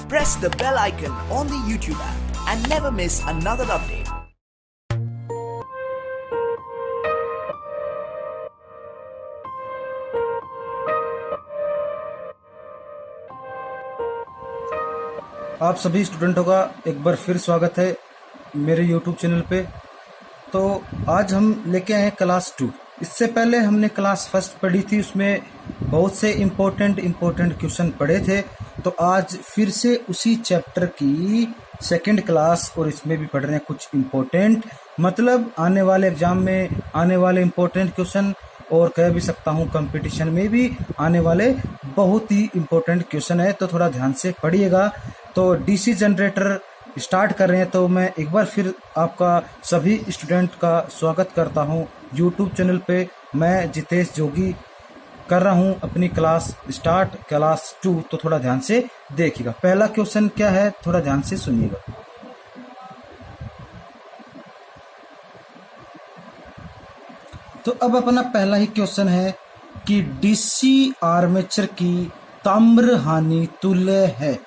press the bell icon on the YouTube app and never miss another update. आप सभी स्टूडेंटों का एक बार फिर स्वागत है मेरे YouTube चैनल पे। तो आज हम लेके आए हैं क्लास 2। इससे पहले हमने क्लास फर्स्ट पढ़ी थी, उसमें बहुत से इम्पोर्टेंट क्वेश्चन पढ़े थे। तो आज फिर से उसी चैप्टर की सेकंड क्लास और इसमें भी पढ़ रहे हैं कुछ इम्पोर्टेंट, मतलब आने वाले एग्जाम में आने वाले इम्पोर्टेंट क्वेश्चन, और कह भी सकता हूँ कंपटीशन में भी आने वाले बहुत ही इम्पोर्टेंट क्वेश्चन है। तो थोड़ा ध्यान से पढ़िएगा। तो डीसी जनरेटर स्टार्ट कर रहे हैं। तो मैं एक बार फिर आपका सभी स्टूडेंट का स्वागत करता हूं यूट्यूब चैनल पे। मैं जितेश जोगी कर रहा हूं अपनी क्लास स्टार्ट, क्लास 2। तो थोड़ा ध्यान से देखिएगा। पहला क्वेश्चन क्या है, थोड़ा ध्यान से सुनिएगा। तो अब अपना पहला ही क्वेश्चन है कि डीसी आर्मेचर की ताम्र हानि तुल्य है।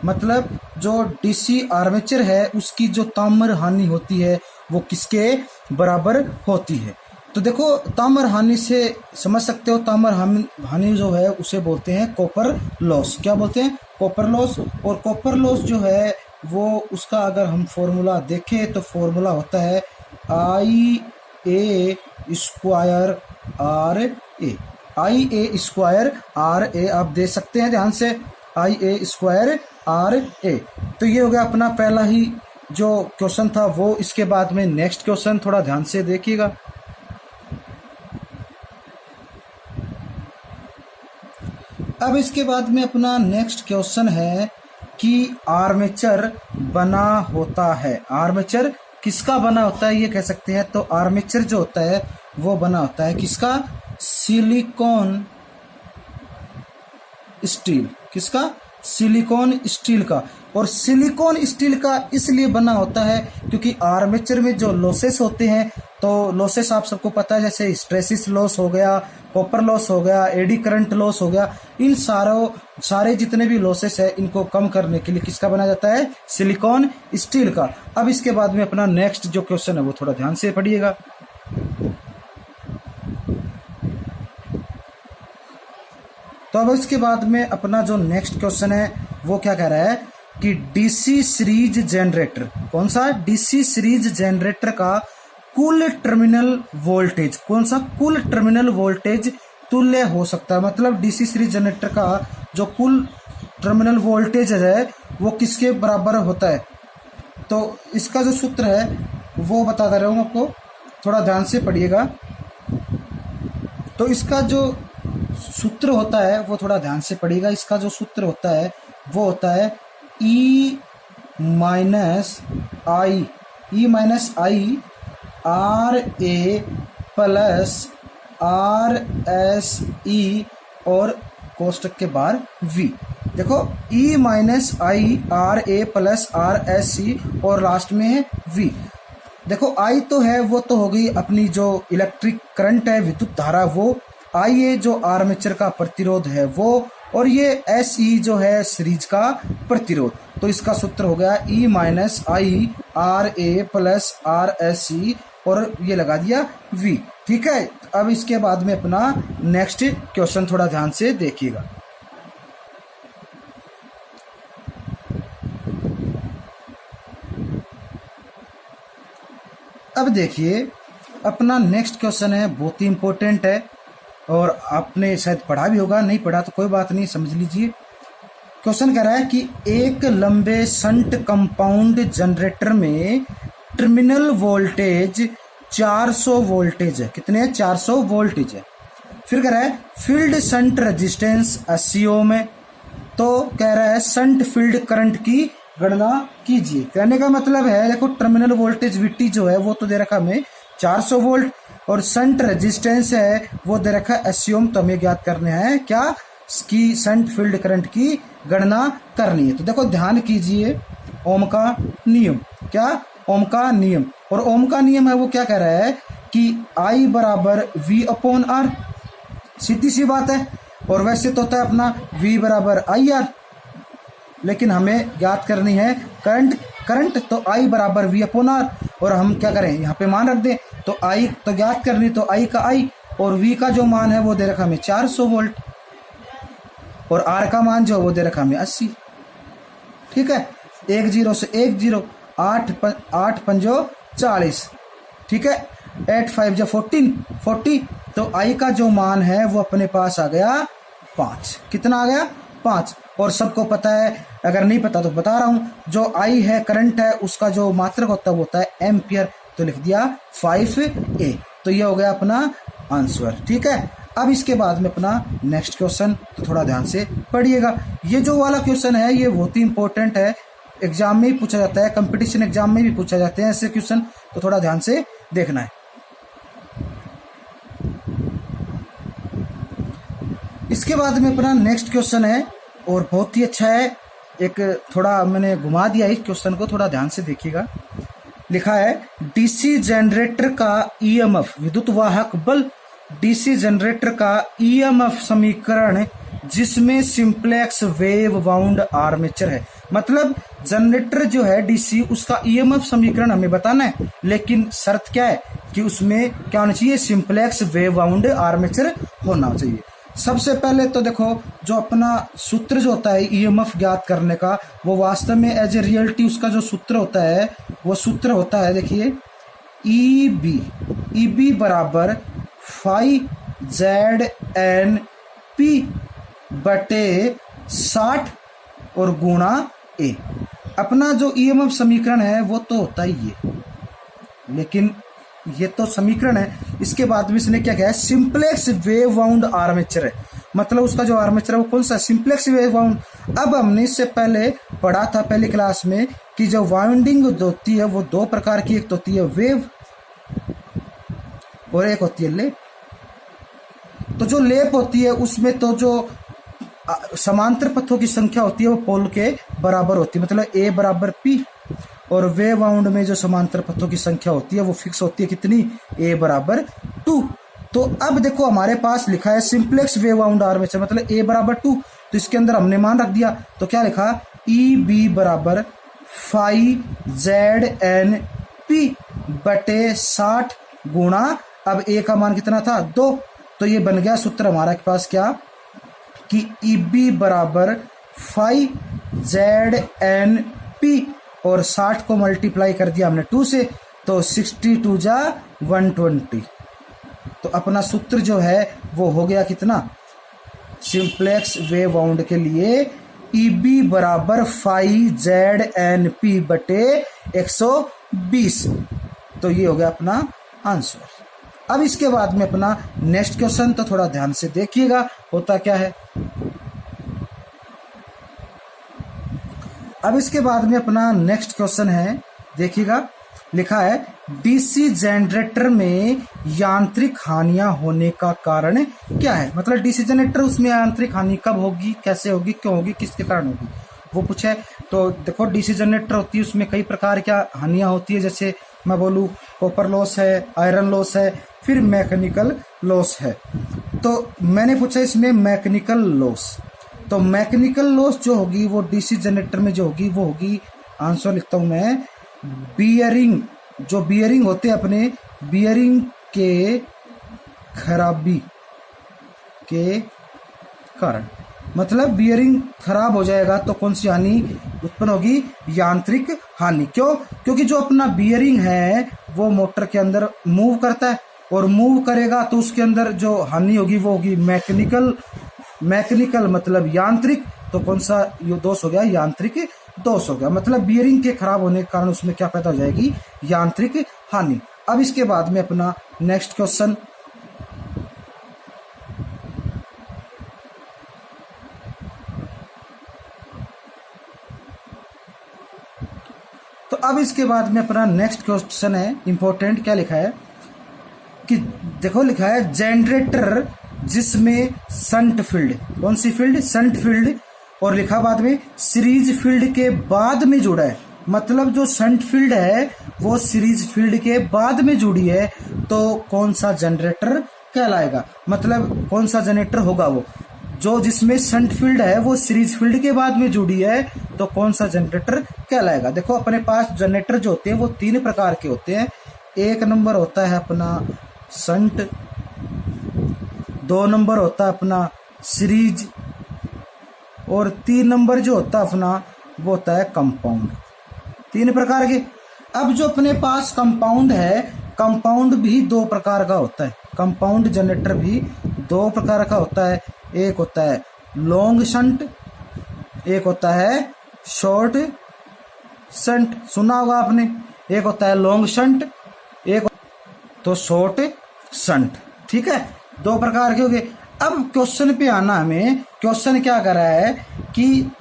मतलब जो डीसी आर्मेचर है उसकी जो ताम्र हानि होती है वो किसके बराबर होती है। तो देखो, ताम्र हानि से समझ सकते हो, ताम्र हानि जो है उसे बोलते हैं कॉपर लॉस। क्या बोलते हैं? Copper loss. और कॉपर लॉस जो है वो उसका अगर हम फॉर्मूला देखें तो फॉर्मूला होता है IA square RA। IA square RA आप दे सकते हैं ध्यान से, IA स्क्वायर RA। तो ये हो गया अपना पहला ही जो क्वेश्चन था वो। इसके बाद में नेक्स्ट क्वेश्चन थोड़ा ध्यान से देखिएगा। अब इसके बाद में अपना नेक्स्ट क्वेश्चन है कि आर्मेचर बना होता है। आर्मेचर किसका बना होता है ये कह सकते हैं। तो आर्मेचर जो होता है वो बना होता है किसका? Silicon steel. किसका? सिलिकॉन स्टील का। और सिलिकॉन स्टील का इसलिए बना होता है क्योंकि आर्मेचर में जो लॉसेस होते हैं, तो लॉसेस आप सबको पता है, जैसे हिस्टैरिसीस लॉस हो गया, कॉपर लॉस हो गया, एडी करंट लॉस हो गया। इन सारे जितने भी लॉसेस है इनको कम करने के लिए किसका बना जाता है? सिलिकॉन स्टील का। अब इसके बाद में अपना नेक्स्ट जो क्वेश्चन है वो थोड़ा ध्यान से पढ़िएगा। तो अब इसके बाद में अपना जो नेक्स्ट क्वेश्चन है वो क्या कह रहा है कि डीसी सीरीज जनरेटर, कौन सा? डीसी सीरीज जनरेटर का कुल टर्मिनल वोल्टेज, कौन सा? कुल टर्मिनल वोल्टेज तुल्य हो सकता है। मतलब डीसी सीरीज जनरेटर का जो कुल टर्मिनल वोल्टेज है वो किसके बराबर होता है। तो इसका जो सूत्र है वो बता दे रहा हूं आपको, थोड़ा ध्यान से पढ़िएगा। तो इसका जो सूत्र होता है वो थोड़ा ध्यान से पढ़िएगा। इसका जो सूत्र होता है वो होता है E माइनस आई RA प्लस RSE और कोष्टक के बाहर V। देखो, E माइनस आई RA प्लस RSE और लास्ट में है V। देखो, I तो है, वो तो हो गई अपनी जो इलेक्ट्रिक करंट है, विद्युत धारा, वो। IA जो आर्मेचर का प्रतिरोध है वो, और ये SE जो है सीरीज का प्रतिरोध। तो इसका सूत्र हो गया E माइनस आई RA प्लस RSE और ये लगा दिया V। ठीक है। अब इसके बाद में अपना नेक्स्ट क्वेश्चन थोड़ा ध्यान से देखिएगा। अब देखिए, अपना नेक्स्ट क्वेश्चन है, बहुत ही इंपॉर्टेंट है और आपने शायद पढ़ा भी होगा, नहीं पढ़ा तो कोई बात नहीं, समझ लीजिए। क्वेश्चन कह रहा है कि एक लंबे शंट कंपाउंड जनरेटर में टर्मिनल वोल्टेज 400 वोल्टेज है। कितने हैं? 400 वोल्टेज है। फिर कह रहा है फील्ड शंट रेजिस्टेंस 80 ओम है। तो कह रहा है शंट फील्ड करंट की गणना कीजिए। कहने का मतलब है, देखो, टर्मिनल वोल्टेज VT जो है वो तो दे रखा हमें 400 वोल्ट, और शंट रेजिस्टेंस है वो दे रखा है 80 ओम। तो हमें ज्ञात करने हैं क्या कि शंट फील्ड करंट की गणना करनी है। तो देखो, ध्यान कीजिए, ओम का नियम। क्या? ओम का नियम। और ओम का नियम है वो क्या कह रहा है कि I बराबर V/R। सीधी सी बात है। और वैसे तो होता है अपना V बराबर IR। लेकिन हमें ज्ञात करनी है करंट तो I बराबर V अपॉन R, और हम क्या करें यहाँ पे मान रख दें, तो I तो ज्ञात करनी, तो I का I और V का जो मान है वो दे रखा हमें 400 वोल्ट, और R का मान जो वो दे रखा हमें 80। ठीक है, 1 0 से 1 0, 8 पंजो 40, ठीक है, 8 5 जो 40, तो I का जो मान है वो अपने पास आ गया 5। कितना आ गया? 5। और सबको पता है, अगर नहीं पता तो बता रहा हूं, जो I है करंट है उसका जो मात्रक होता है वो होता है एम्पियर, तो लिख दिया 5A। तो ये हो गया अपना आंसर। ठीक है, अब इसके बाद में अपना नेक्स्ट क्वेश्चन, तो थोड़ा ध्यान से पढ़िएगा। ये जो वाला क्वेश्चन है ये बहुत ही इंपॉर्टेंट है, एग्जाम में ही पूछा जाता है, कंपटीशन एग्जाम में भी पूछा जाते हैं ऐसे क्वेश्चन, तो थोड़ा ध्यान से देखना है। इसके बाद में अपना नेक्स्ट क्वेश्चन है और बहुत ही अच्छा है, एक थोड़ा मैंने घुमा दिया इस क्वेश्चन को, थोड़ा ध्यान से देखिएगा। लिखा है डीसी जनरेटर का ईएमएफ, विद्युत वाहक बल डीसी जनरेटर का ईएमएफ समीकरण जिसमें सिंप्लेक्स वेव वाउंड आर्मेचर है। मतलब जनरेटर जो है डीसी, उसका ईएमएफ समीकरण हमें बताना है, लेकिन शर्त क्या है कि उसमें क्या होना चाहिए? सिंप्लेक्स वेव वाउंड आर्मेचर होना चाहिए। सबसे पहले तो देखो, जो अपना सूत्र जो होता है ईएमएफ ज्ञात करने का, वो वास्तव में एज ए रियलिटी उसका जो सूत्र होता है वो सूत्र होता है, देखिए ईबी बराबर फाई जेड एन पी बटे 60 और गुणा ए। अपना जो ईएमएफ समीकरण है वो तो होता ही है, लेकिन ये तो समीकरण है, इसके बाद में इसने क्या किया है? सिंप्लेक्स वेव वाउंड आर्मेचर है, मतलब उसका जो आर्मेचर है वो कौन सा? Simplex wave wound. अब हमने इससे पहले पढ़ा था पहली क्लास में कि जो वाउंडिंग होती है वो दो प्रकार की, एक तो होती है वेव और एक होती है लेप। तो जो लेप होती है उसमें तो जो समांतर पथों की संख्या होती है वो पोल के बराबर होती है, मतलब ए बराबर पी, और वेव वाउंड में जो समांतर पथों की संख्या होती है वो फिक्स होती है, कितनी? ए बराबर 2। तो अब देखो हमारे पास लिखा है सिंप्लेक्स वेव वाउंड आर्मेचर, मतलब ए बराबर 2, तो इसके अंदर हमने मान रख दिया, तो क्या लिखा? ई बी बराबर फाई जेड एन पी बटे 60 गुणा, अब ए का मान कितना था? 2, तो ये बन गया सूत्र हमारा के पास क्या कि ई बी बराबर फाई जेड एन पी, और 60 को मल्टीप्लाई कर दिया हमने 2 से, तो 62 जा 120। तो अपना सूत्र जो है वो हो गया कितना? सिंप्लेक्स वेव वाउंड के लिए ईबी बराबर फाई जेड एन पी बटे 120। तो ये हो गया अपना आंसर। अब इसके बाद में अपना नेक्स्ट क्वेश्चन, तो थोड़ा ध्यान से देखिएगा होता क्या है। अब इसके बाद में अपना नेक्स्ट क्वेश्चन है, देखिएगा, लिखा है डीसी जनरेटर में यांत्रिक हानियां होने का कारण क्या है? मतलब डीसी जनरेटर, उसमें यांत्रिक हानि कब होगी, कैसे होगी, क्यों होगी, किसके कारण होगी, वो पूछा है। तो देखो डीसी जनरेटर होती है, उसमें कई प्रकार की हानियां होती है, जैसे मैं बोलूँ कॉपर लॉस है, आयरन लॉस है, फिर मैकेनिकल लॉस है। तो मैंने पूछा इसमें मैकेनिकल लॉस, तो मैकेनिकल लॉस जो होगी वो डीसी जनरेटर में जो होगी वो होगी, आंसर लिखता हूं मैं, बियरिंग, जो बियरिंग होते हैं अपने, बियरिंग के खराबी के कारण। मतलब बियरिंग खराब हो जाएगा तो कौन सी हानि उत्पन्न होगी? यांत्रिक हानि। क्यों? क्योंकि जो अपना बियरिंग है वो मोटर के अंदर मूव करता है, और मूव करेगा तो उसके अंदर जो हानि होगी वो होगी मैकेनिकल मतलब यांत्रिक। तो कौन सा ये दोष हो गया? यांत्रिक दोष हो गया। मतलब बियरिंग के खराब होने के कारण उसमें क्या पैदा हो जाएगी? यांत्रिक हानि। अब इसके बाद में अपना नेक्स्ट क्वेश्चन, तो अब इसके बाद में अपना नेक्स्ट क्वेश्चन है इंपॉर्टेंट, क्या लिखा है कि देखो लिखा है जनरेटर जिसमें संट फील्ड, कौन सी फील्ड? संट फील्ड, और लिखा बाद में सीरीज फील्ड के बाद में जुड़ा है। मतलब जो संट फील्ड है वो सीरीज फील्ड के बाद में जुड़ी है, तो कौन सा जनरेटर कहलाएगा? मतलब कौन सा जनरेटर होगा वो? जो जिसमें संट फील्ड है वो सीरीज फील्ड के बाद में जुड़ी है, तो कौन सा जनरेटर कहलाएगा। देखो अपने पास जनरेटर जो होते हैं वो 3 प्रकार के होते हैं। एक नंबर होता है अपना शंट, 2 नंबर होता है अपना सीरीज, और 3 नंबर जो होता है अपना वो होता है कंपाउंड। 3 प्रकार के। अब जो अपने पास कंपाउंड है, कंपाउंड भी 2 प्रकार का होता है। कंपाउंड जनरेटर भी 2 प्रकार का होता है। एक होता है लॉन्ग शंट, एक होता है शॉर्ट शंट, सुना होगा आपने। एक होता है लॉन्ग शंट, एक तो शॉर्ट शंट। ठीक है, 2 प्रकार के हो गए। अब क्वेश्चन पे आना, हमें क्वेश्चन क्या कर रहा है कि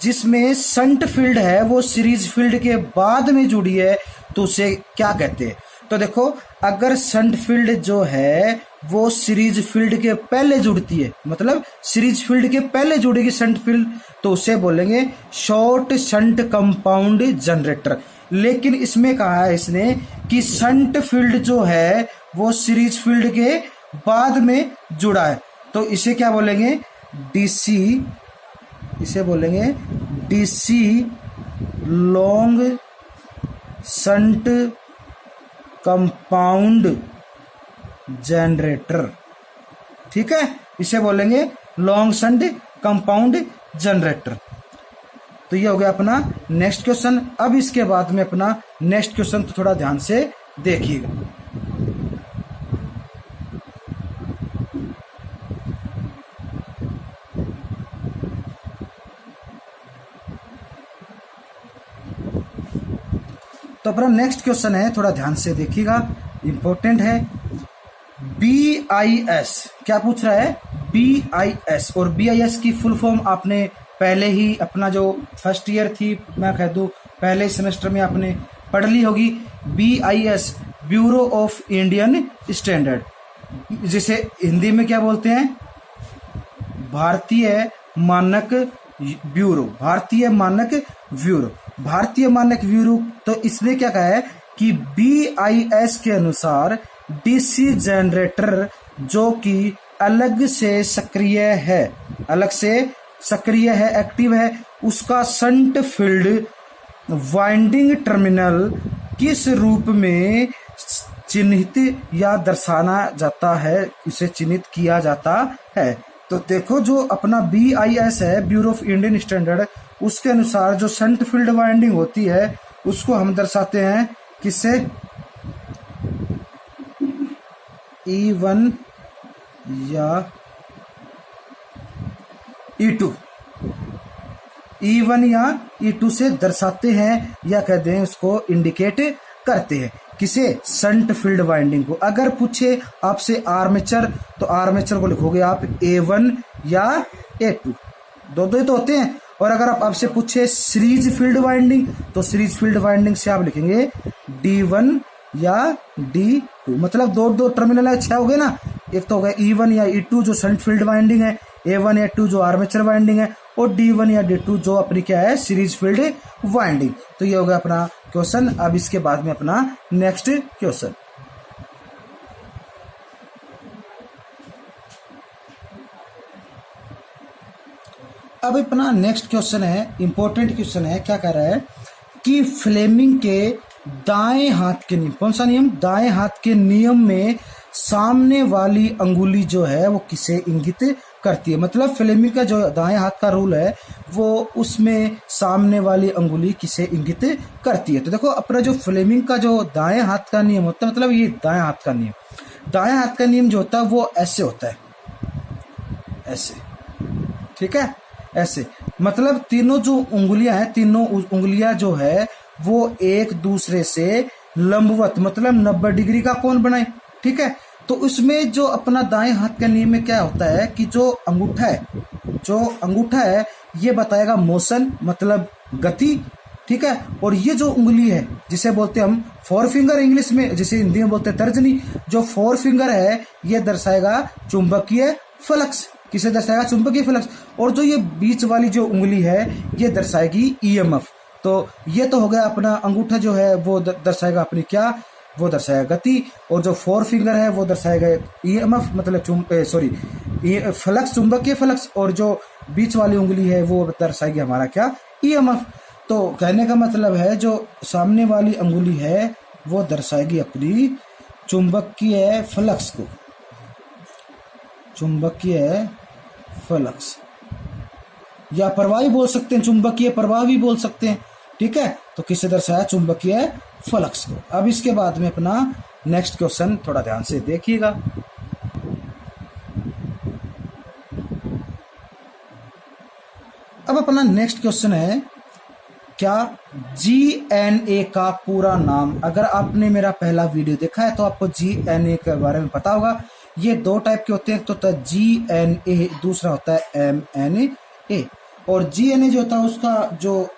जिसमें शंट फील्ड है वो सीरीज फील्ड के बाद में जुड़ी है तो उसे क्या कहते हैं। तो देखो अगर शंट फील्ड जो है वो सीरीज फील्ड के पहले जुड़ती है, मतलब सीरीज फील्ड के पहले जुड़ेगी शंट फील्ड, तो उसे बोलेंगे शॉर्ट शंट कंपाउंड जनरेटर। लेकिन इसमें कहा है इसने कि शंट फील्ड जो है वो सीरीज फील्ड के बाद में जुड़ा है, तो इसे क्या बोलेंगे, डीसी। इसे बोलेंगे DC long shunt compound generator. ठीक है, इसे बोलेंगे लॉन्ग शंट कंपाउंड जनरेटर। तो ये हो गया अपना नेक्स्ट क्वेश्चन। अब इसके बाद में अपना नेक्स्ट क्वेश्चन तो थोड़ा ध्यान से देखिएगा। तो अपना नेक्स्ट क्वेश्चन है, थोड़ा ध्यान से देखिएगा, इंपॉर्टेंट है। BIS क्या पूछ रहा है, BIS। और BIS की फुल फॉर्म आपने पहले ही अपना जो फर्स्ट ईयर थी, मैं कह दूं पहले सेमेस्टर में आपने पढ़ ली होगी। BIS bureau of Indian standard, जिसे हिंदी में क्या बोलते हैं, भारतीय मानक ब्यूरो। भारतीय मानक ब्यूरो, भारतीय मानक ब्यूरो। तो इसने क्या कहा है कि BIS के अनुसार डीसी जनरेटर जो कि अलग से सक्रिय है, अलग से सक्रिय है, एक्टिव है, उसका शंट फील्ड वाइंडिंग टर्मिनल किस रूप में चिन्हित या दर्शाना जाता है, इसे चिन्हित किया जाता है। तो देखो जो अपना BIS है, ब्यूरो ऑफ इंडियन स्टैंडर्ड, उसके अनुसार जो शंट फील्ड वाइंडिंग होती है उसको हम दर्शाते हैं किससे, E1 या E2, E1 या E2 से दर्शाते हैं, या कहते हैं उसको इंडिकेट करते हैं, किसे, शंट फील्ड वाइंडिंग को। अगर पूछे आपसे आर्मेचर, तो आर्मेचर को लिखोगे आप A1 या A2, दो ही तो होते हैं। और अगर आप आपसे पूछे सीरीज फील्ड वाइंडिंग, तो सीरीज फील्ड वाइंडिंग से आप लिखेंगे D1 या D2, मतलब दो टर्मिनल अच्छा हो गए ना। एक तो हो गया E1 या E2 जो शंट फील्ड वाइंडिंग है, A1 या 2 जो आर्मेचर वाइंडिंग है, और D1 या D2 जो अपनी क्या है, सीरीज फील्ड वाइंडिंग। तो ये हो गया अपना क्वेश्चन। अब इसके बाद में अपना नेक्स्ट क्वेश्चन। अब अपना नेक्स्ट क्वेश्चन है, इंपॉर्टेंट क्वेश्चन है। क्या कह रहा है कि फ्लेमिंग के दाएं हाथ के नियम, कौन सा नियम, दाएं हाथ के नियम में सामने वाली अंगुली जो है वो किसे इंगित करती है। मतलब फ्लेमिंग का जो दाएं हाथ का रूल है वो उसमें सामने वाली अंगुली किसे इंगित करती है। तो देखो अपना जो फ्लेमिंग का जो दाएं हाथ का नियम होता है, मतलब ये दाएं हाथ का नियम, दाएं हाथ का नियम जो होता है वो ऐसे होता है, ऐसे, ठीक है, ऐसे। मतलब तीनों जो उंगलियां हैं, तीनों उंगलियां जो है वो एक दूसरे से लंबवत, मतलब 90 डिग्री का कोण बनाए, ठीक है। तो उसमें जो अपना दाएं हाथ का नियम में क्या होता है कि जो अंगूठा है ये बताएगा मोशन, मतलब गति, ठीक है। और ये जो उंगली है जिसे बोलते हैं हम फोर फिंगर इंग्लिश में, जिसे हिंदी में बोलते हैं तर्जनी, जो फोर फिंगर है ये दर्शाएगा चुंबकीय फ्लक्स। किसे दर्शाएगा, चुंबकीय फ्लक्स। और जो ये बीच वाली जो उंगली है ये दर्शाएगी EMF। तो ये तो हो गया अपना अंगूठा जो है वो दर्शाएगा अपनी क्या, वो दर्शाएगा गति। और जो फोर फिंगर है वो दर्शाएगा EMF, मतलब फ्लक्स, चुंबकीय फ्लक्स। और जो बीच वाली उंगली है वो दर्शाएगी हमारा क्या, ईएमएफ। तो कहने का मतलब है जो सामने वाली अंगुली है वो दर्शाएगी अपनी चुंबकीय फ्लक्स को, चुंबकीय फ्लक्स, या प्रवाही बोल सकते हैं, चुंबकीय प्रवाह भी बोल सकते हैं। ठीक है, तो किससे दर्शाया? चुंबकीय फ्लक्स को। अब इसके बाद में अपना नेक्स्ट क्वेश्चन थोड़ा ध्यान से देखिएगा। अब अपना नेक्स्ट क्वेश्चन है, क्या जीएनए का पूरा नाम? अगर आपने मेरा पहला वीडियो देखा है तो आपको जीएनए के बारे में पता होगा। ये दो टाइप के होते हैं, तो होता है जीएनए, दूसरा होता है एमएनए। और जीएनए जो होता है उसका जो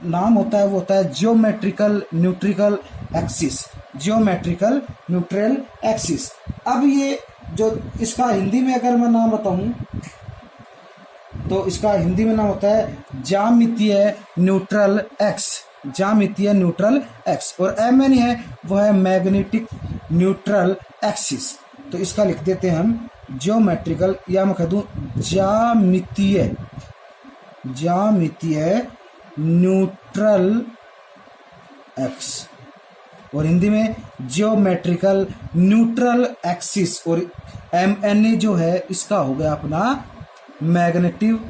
नाम होता है वो होता है geometrical neutral axis, geometrical neutral axis. अब ये जो इसका हिंदी में अगर मैं नाम बताऊं तो इसका हिंदी में नाम होता है ज्यामितीय न्यूट्रल एक्स, ज्यामितीय न्यूट्रल एक्स। और एम एन है वो है मैग्नेटिक न्यूट्रल एक्सिस। तो इसका लिख देते हैं हम जियोमेट्रिकल, या मैं कह दूं ज्यामितीय, ज्यामितीय न्यूट्रल एक्स, और हिंदी में जियोमेट्रिकल न्यूट्रल एक्सिस। और एम एन ए जो है इसका हो गया अपना मैग्नेटिक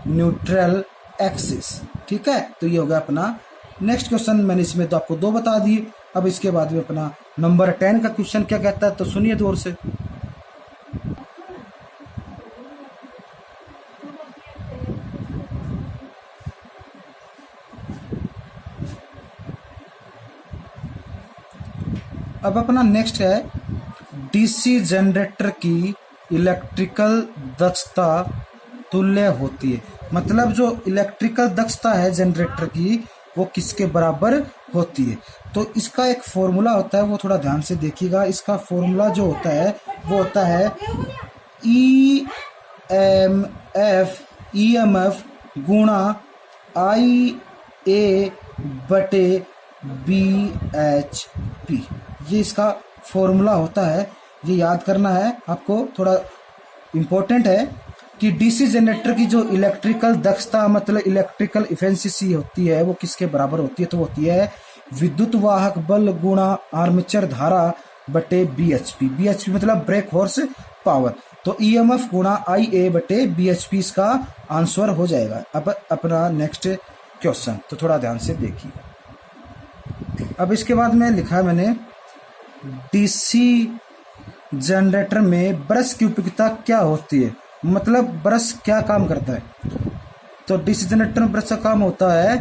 न्यूट्रल एक्सिस। ठीक है, तो ये हो गया अपना नेक्स्ट क्वेश्चन। मैंने इसमें तो आपको दो बता दिए। अब इसके बाद में अपना नंबर 10 का क्वेश्चन क्या कहता है, तो सुनिए जोर से। अब अपना नेक्स्ट है, डीसी जनरेटर की इलेक्ट्रिकल दक्षता तुल्य होती है। मतलब जो इलेक्ट्रिकल दक्षता है जनरेटर की वो किसके बराबर होती है? तो इसका एक फॉर्मूला होता है, वो थोड़ा ध्यान से देखिएगा। इसका फॉर्मूला जो होता है वो होता है ईएमएफ गुणा आई ए बटे BHP। ये इसका फॉर्मूला होता है, ये याद करना है आपको, थोड़ा इम्पोर्टेंट है कि डीसी जनरेटर की जो इलेक्ट्रिकल दक्षता मतलब इलेक्ट्रिकल इफिशिएंसी होती है वो किसके बराबर होती है? तो होती है विद्युत वाहक बल गुणा आर्मेचर धारा बटे BHP। BHP मतलब ब्रेक हॉर्स पावर। तो ईएमएफ गुणा IA बटे BHP इसका आंसर हो जाएगा। अब अपना नेक्स्ट क्वेश्चन तो थोड़ा ध्यान से देखिए। अब इसके बाद में लिखा है मैंने, डीसी जनरेटर में ब्रश की उपयोगिता क्या होती है? मतलब ब्रश क्या काम करता है? तो डीसी जनरेटर में ब्रश का काम होता है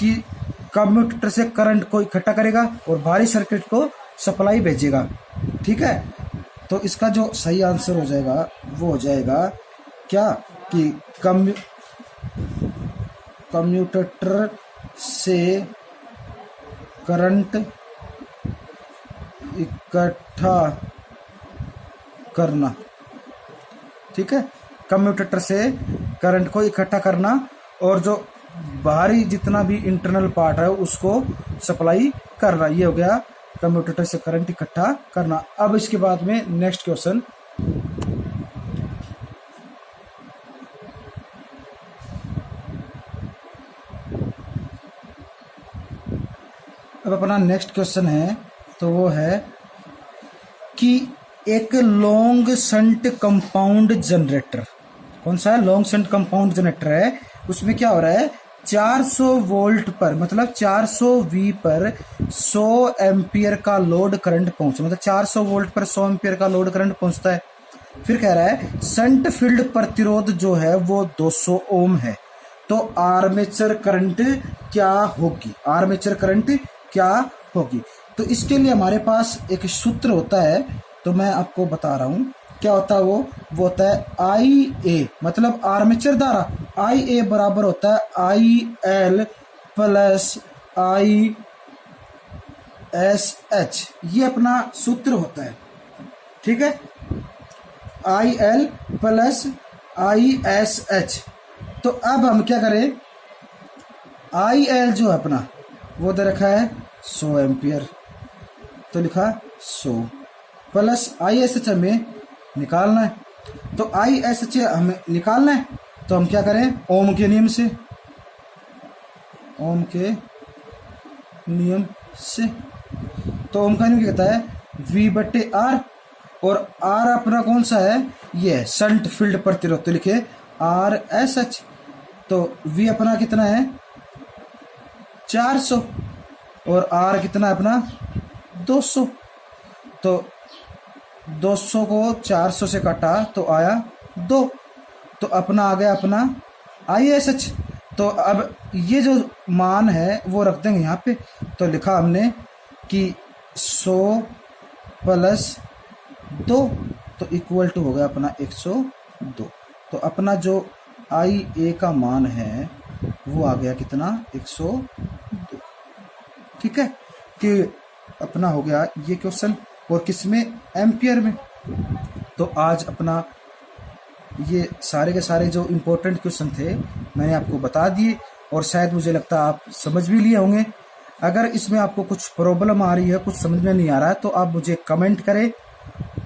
कि कम्यूटेटर से करंट को इकट्ठा करेगा और बाहरी सर्किट को सप्लाई भेजेगा। ठीक है, तो इसका जो सही आंसर हो जाएगा वो हो जाएगा क्या कि कम्यूटेटर से करंट इकट्ठा करना। ठीक है, कम्यूटेटर से करंट को इकट्ठा करना और जो बाहरी जितना भी इंटरनल पार्ट है उसको सप्लाई करना। ये हो गया कम्यूटेटर से करंट इकट्ठा करना। अब इसके बाद में नेक्स्ट क्वेश्चन, अब अपना नेक्स्ट क्वेश्चन है तो वो है कि एक लॉन्ग शंट कंपाउंड जनरेटर, कौन सा है? लॉन्ग शंट कंपाउंड जनरेटर है। उसमें क्या हो रहा है, 400 वोल्ट पर मतलब 400 वी पर 100 एम्पियर का लोड करंट पहुंच, मतलब 400 वोल्ट पर 100 एम्पियर का लोड करंट पहुंचता है। फिर कह रहा है शंट फील्ड प्रतिरोध जो है वो 200 ओम है। तो आर्मेचर करंट क्या होगी? आर्मेचर करंट क्या होगी? तो इसके लिए हमारे पास एक सूत्र होता है, तो मैं आपको बता रहा हूं क्या होता है। वो होता है IA मतलब आर्मेचर धारा। IA बराबर होता है IL प्लस ISH, ये अपना सूत्र होता है। ठीक है, IL प्लस ISH। तो अब हम क्या करें, IL जो है अपना वो दे रखा है 100 एम्पियर, तो लिखा 100 प्लस ISH हमें निकालना है। तो ISH हमें निकालना है तो हम क्या करें, ओम के नियम से ओम के नियम से। तो ओम का नियम क्या कहता है, V बटे R, और R अपना कौन सा है, ये है शंट फील्ड प्रतिरोध, तो लिखे RSH। तो V अपना कितना है 400 और R कितना है अपना 200। तो 200 को 400 से काटा तो आया 2, तो अपना आ गया अपना ISH। तो अब ये जो मान है वो रख देंगे यहाँ पे। तो लिखा हमने कि 100 प्लस 2 तो इक्वल टू हो गया अपना 102। तो अपना जो IA का मान है वो आ गया कितना 102। ठीक है, कि अपना हो गया ये क्वेश्चन, और किसमें, एम्पियर में। तो आज अपना ये सारे के सारे जो इम्पोर्टेंट क्वेश्चन थे मैंने आपको बता दिए, और शायद मुझे लगता है आप समझ भी लिए होंगे। अगर इसमें आपको कुछ प्रॉब्लम आ रही है, कुछ समझ में नहीं आ रहा है, तो आप मुझे कमेंट करें,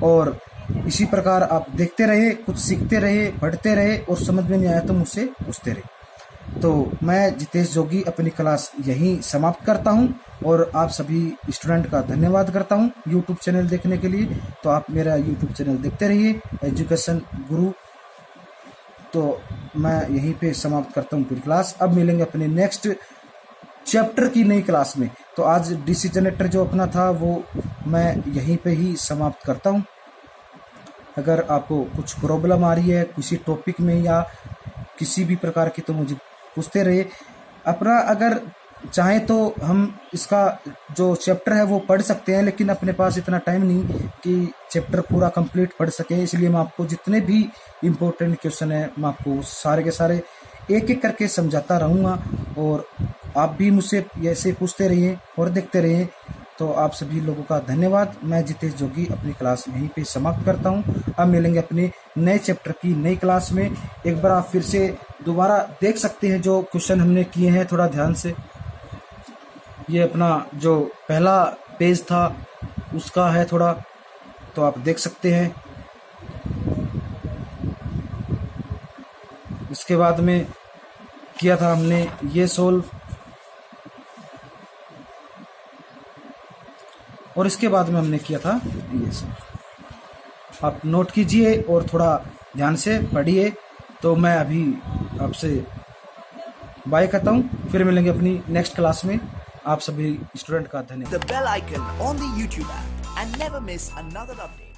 और इसी प्रकार आप देखते रहे, कुछ सीखते रहे, पढ़ते रहे, और समझ में नहीं आया तो मुझसे पूछते रहे। तो मैं जितेश जोगी अपनी क्लास यहीं समाप्त करता हूं, और आप सभी स्टूडेंट का धन्यवाद करता हूं यूट्यूब चैनल देखने के लिए। तो आप मेरा यूट्यूब चैनल देखते रहिए, एजुकेशन गुरु। तो मैं यहीं पे समाप्त करता हूं पूरी क्लास। अब मिलेंगे अपने नेक्स्ट चैप्टर की नई क्लास में। तो आज DC जनरेटर जो अपना था वो मैं यहीं पे ही समाप्त करता हूं। अगर आपको कुछ प्रॉब्लम आ रही है किसी टॉपिक में या किसी भी प्रकार की, तो मुझे पूछते रहे। अपना अगर चाहे तो हम इसका जो चैप्टर है वो पढ़ सकते हैं, लेकिन अपने पास इतना टाइम नहीं कि चैप्टर पूरा कंप्लीट पढ़ सके। इसलिए मैं आपको जितने भी इम्पोर्टेंट क्वेश्चन है मैं आपको सारे के सारे एक एक करके समझाता रहूँगा, और आप भी मुझसे ऐसे पूछते रहिए और देखते रहिए। तो आप सभी लोगों का धन्यवाद। मैं जितेश जोगी अपनी क्लास यहीं पे समाप्त करता हूं। अब मिलेंगे अपने नए चैप्टर की नई क्लास में। एक बार आप फिर से दोबारा देख सकते हैं जो क्वेश्चन हमने किए हैं, थोड़ा ध्यान से। ये अपना जो पहला पेज था उसका है थोड़ा, तो आप देख सकते हैं। इसके बाद में किया था हमने ये सोल्व, और इसके बाद में हमने किया था ये सब। आप नोट कीजिए और थोड़ा ध्यान से पढ़िए। तो मैं अभी आपसे बाय करता हूँ, फिर मिलेंगे अपनी नेक्स्ट क्लास में। आप सभी स्टूडेंट का धन्यवाद। The bell icon on the YouTube app and never miss another update.